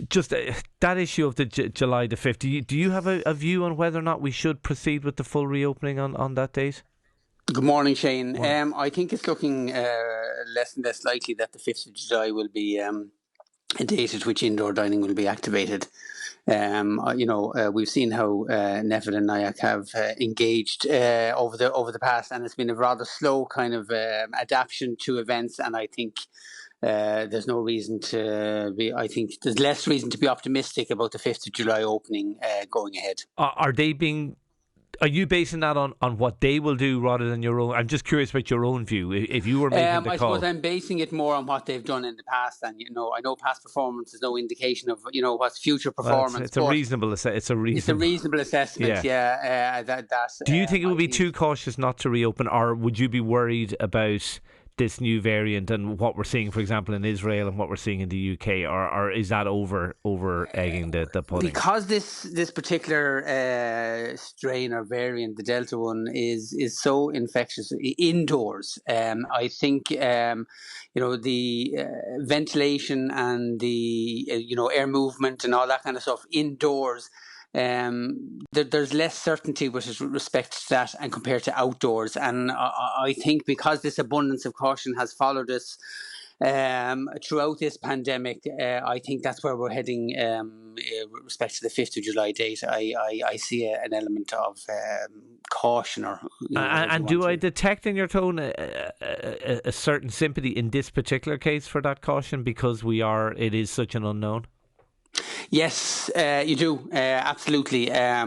Just that issue of the July the 5th, do you have a view on whether or not we should proceed with the full reopening on that date? Good morning, Shane. Morning. I think it's looking less and less likely that the 5th of July will be a date at which indoor dining will be activated. We've seen how NPHET and NIAC have engaged over the past, and it's been a rather slow kind of adaptation to events. And I think there's no reason to be. I think there's less reason to be optimistic about the 5th of July opening going ahead. Are you basing that on what they will do rather than your own? I'm just curious about your own view. If you were making the call, I suppose I'm basing it more on what they've done in the past, and I know past performance is no indication of what's future performance. Well, it's a reasonable assessment. Yeah. Do you think it would be too cautious not to reopen, or would you be worried about this new variant and what we're seeing, for example, in Israel and what we're seeing in the UK, or is that over egging the pudding? Because this particular strain or variant, the Delta one, is so infectious indoors. I think the ventilation and the air movement and all that kind of stuff indoors. There's less certainty with respect to that and compared to outdoors. And I think because this abundance of caution has followed us throughout this pandemic, I think that's where we're heading with respect to the 5th of July date. I see an element of caution. And do I detect in your tone a certain sympathy in this particular case for that caution because it is such an unknown? Yes, you do. Absolutely. I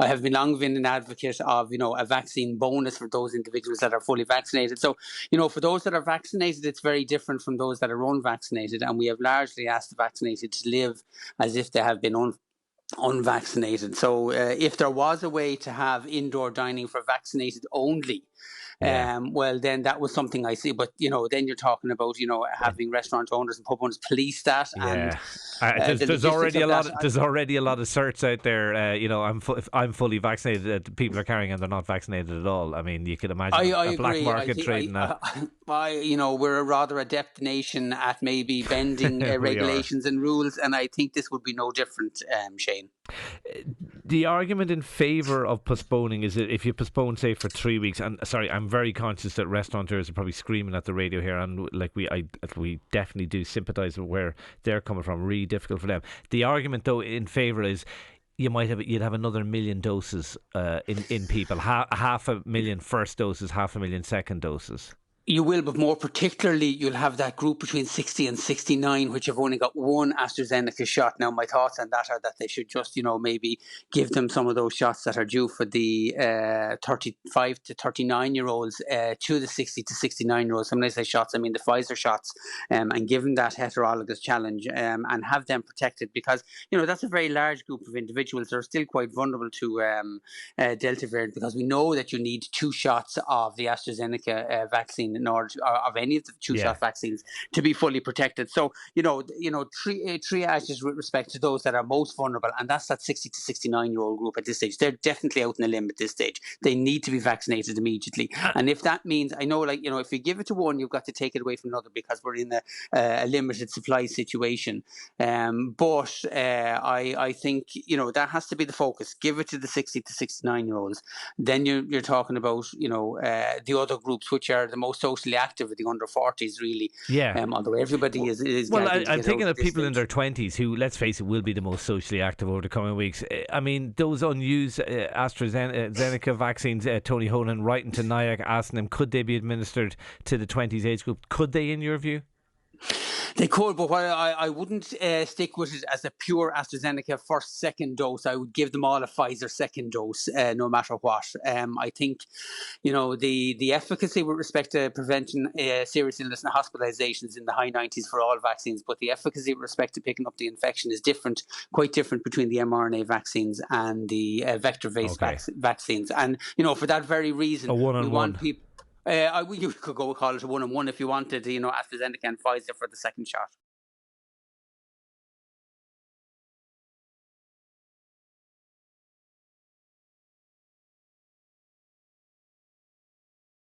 have long been an advocate of, a vaccine bonus for those individuals that are fully vaccinated. So, for those that are vaccinated, it's very different from those that are unvaccinated. And we have largely asked the vaccinated to live as if they have been unvaccinated. So if there was a way to have indoor dining for vaccinated only, well, then that was something I see. But, then you're talking about, having restaurant owners and pub owners police that. Yeah. And, there's already a lot of certs out there. I'm fully vaccinated. People are carrying and they're not vaccinated at all. I mean, you could imagine a black market trading that. We're a rather adept nation at maybe bending regulations and rules, and I think this would be no different, Shane. The argument in favour of postponing is that if you postpone, say, for 3 weeks, and sorry, I'm very conscious that restaurateurs are probably screaming at the radio here, and we definitely do sympathise with where they're coming from. Really difficult for them. The argument, though, in favour is you'd have another 1 million doses in people, 500,000 first doses, 500,000 second doses. You will, but more particularly, you'll have that group between 60 and 69, which have only got one AstraZeneca shot. Now, my thoughts on that are that they should just, maybe give them some of those shots that are due for the 35 to 39-year-olds to the 60 to 69-year-olds. When I say shots, I mean the Pfizer shots, and give them that heterologous challenge and have them protected because, that's a very large group of individuals that are still quite vulnerable to Delta variant because we know that you need 2 shots of the AstraZeneca vaccine in order of any of the 2-shot vaccines to be fully protected. So, triages with respect to those that are most vulnerable, and that's that 60 to 69-year-old group at this stage. They're definitely out in the limb at this stage. They need to be vaccinated immediately. And if that means, I know, if you give it to one, you've got to take it away from another because we're in a limited supply situation. But I think, that has to be the focus. Give it to the 60 to 69-year-olds. Then you're talking about, the other groups, which are the most socially active are the under 40s, really. Yeah. Although everybody is. Well, I'm thinking of people in their 20s who, let's face it, will be the most socially active over the coming weeks. I mean, those unused AstraZeneca vaccines, Tony Honan writing to NIAC asking them, could they be administered to the 20s age group? Could they, in your view? They could, but I wouldn't stick with it as a pure AstraZeneca first, second dose. I would give them all a Pfizer second dose, no matter what. I think, the efficacy with respect to preventing serious illness and hospitalizations in the high 90s for all vaccines, but the efficacy with respect to picking up the infection is quite different between the mRNA vaccines and the vector-based vaccines. And, for that very reason, we want people. You could go call it a 1-on-1 if you wanted, AstraZeneca and Pfizer for the second shot.